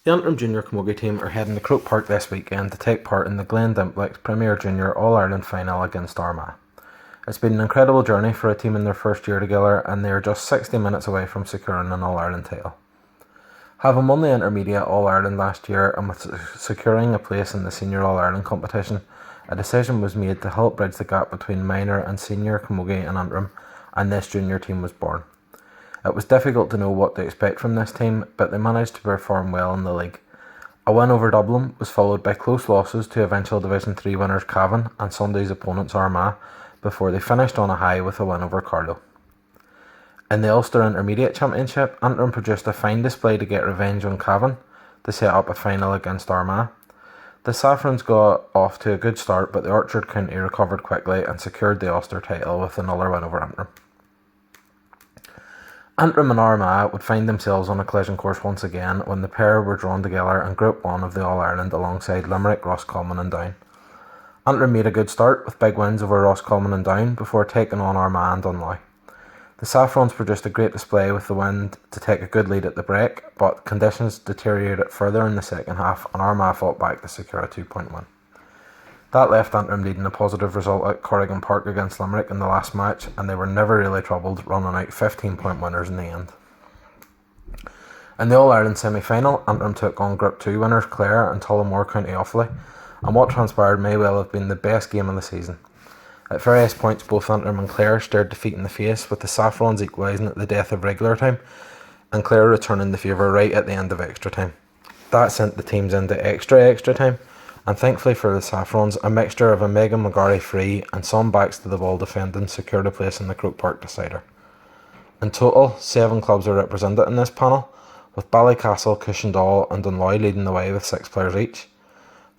The Antrim Junior Camogie team are heading to Croke Park this weekend to take part in the Glen Dimplex Premier Junior All-Ireland final against Armagh. It's been an incredible journey for a team in their first year together, and they are just 60 minutes away from securing an All-Ireland title. Having won the Intermediate All-Ireland last year and with securing a place in the Senior All-Ireland competition, a decision was made to help bridge the gap between minor and senior camogie in Antrim, and this junior team was born. It was difficult to know what to expect from this team, but they managed to perform well in the league. A win over Dublin was followed by close losses to eventual Division 3 winners Cavan and Sunday's opponents Armagh, before they finished on a high with a win over Carlow. In the Ulster Intermediate Championship, Antrim produced a fine display to get revenge on Cavan to set up a final against Armagh. The Saffrons got off to a good start, but the Orchard County recovered quickly and secured the Ulster title with another win over Antrim. Antrim and Armagh would find themselves on a collision course once again when the pair were drawn together in Group 1 of the All-Ireland alongside Limerick, Roscommon and Down. Antrim made a good start with big wins over Roscommon and Down before taking on Armagh and Dunloy. The Saffrons produced a great display with the wind to take a good lead at the break, but conditions deteriorated further in the second half and Armagh fought back to secure a 2-point win. That left Antrim leading a positive result at Croke Park against Limerick in the last match, and they were never really troubled, running out 15-point winners in the end. In the All-Ireland semi-final, Antrim took on Group 2 winners Clare and Tullamore County Offaly, and what transpired may well have been the best game of the season. At various points, both Antrim and Clare stared defeat in the face, with the Saffrons equalising at the death of regular time, and Clare returning the favour right at the end of extra time. That sent the teams into extra time, and thankfully for the Saffrons, a mixture of a Megan McGarry free and some backs to the ball defending secured a place in the Croke Park decider. In total, 7 clubs are represented in this panel, with Ballycastle, Cushendall and Dunloy leading the way with 6 players each.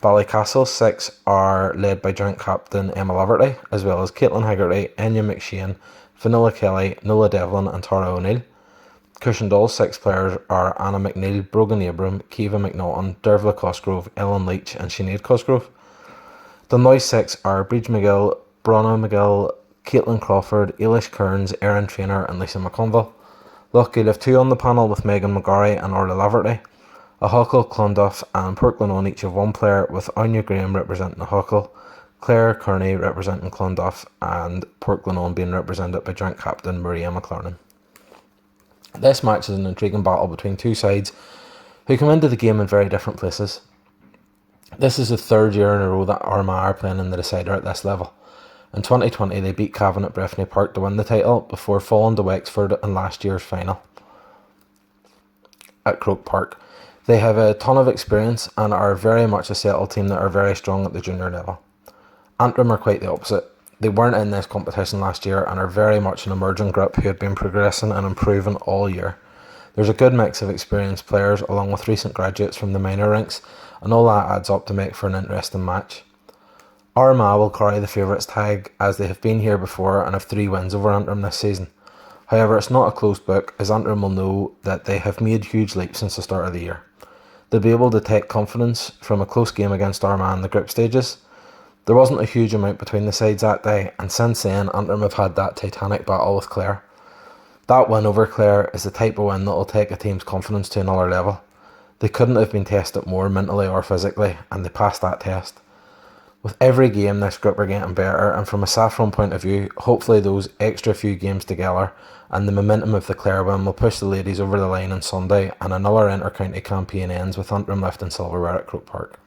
Ballycastle's 6 are led by joint captain Emma Laverty, as well as Caitlin Haggerty, Enya McShane, Fionnuala Kelly, Nola Devlin and Tara O'Neill. Cushendall's 6 players are Anna McNeil, Brogan Abram, Kiva McNaughton, Dervla Cosgrove, Ellen Leach and Sinead Cosgrove. Dunloy's 6 are Bridge McGill, Bronna McGill, Caitlin Crawford, Eilish Kearns, Erin Traynor and Lisa McConville. Loughgill have 2 on the panel with Megan McGarry and Orla Laverty. Huckle, Clonduff and Portglenone each have 1 player, with Anya Graham representing Huckle, Claire Kearney representing Clonduff and Portglenone being represented by joint captain Maria McLarnon. This match is an intriguing battle between 2 sides who come into the game in very different places. This is the 3rd year in a row that Armagh are playing in the decider at this level. In 2020 they beat Cavan at Breffni Park to win the title before falling to Wexford in last year's final at Croke Park. They have a ton of experience and are very much a settled team that are very strong at the junior level. Antrim are quite the opposite. They weren't in this competition last year and are very much an emerging group who have been progressing and improving all year. There's a good mix of experienced players along with recent graduates from the minor ranks, and all that adds up to make for an interesting match. Armagh will carry the favourites tag as they have been here before and have 3 wins over Antrim this season. However, it's not a closed book, as Antrim will know that they have made huge leaps since the start of the year. They'll be able to take confidence from a close game against Armagh in the group stages. There wasn't a huge amount between the sides that day, and since then Antrim have had that titanic battle with Clare. That win over Clare is the type of win that will take a team's confidence to another level. They couldn't have been tested more mentally or physically, and they passed that test. With every game this group are getting better, and from a Saffron point of view, hopefully those extra few games together and the momentum of the Clare win will push the ladies over the line on Sunday, and another inter-county campaign ends with Antrim lifting silverware at Croke Park.